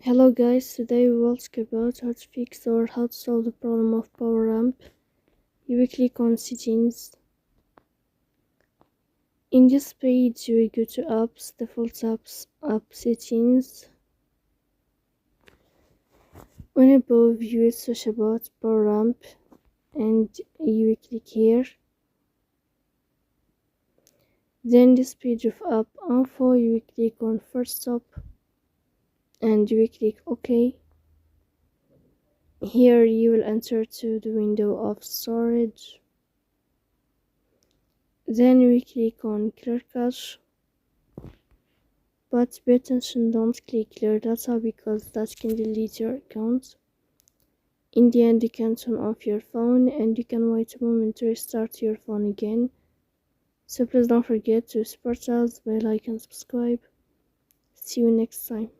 Hello guys, today we will talk about how to fix or how to solve the problem of Poweramp. You will click on settings. In this page you will go to apps, default apps, app settings. On above you will search about Poweramp and you will click here. Then this page of app info you will click on first stop and you will click OK. Here you will enter to the window of storage. Then we click on clear cache, but pay attention, don't click clear data because that can delete your account. In the end you can turn off your phone and you can wait a moment to restart your phone again. So please don't forget to support us by like and subscribe. See you next time.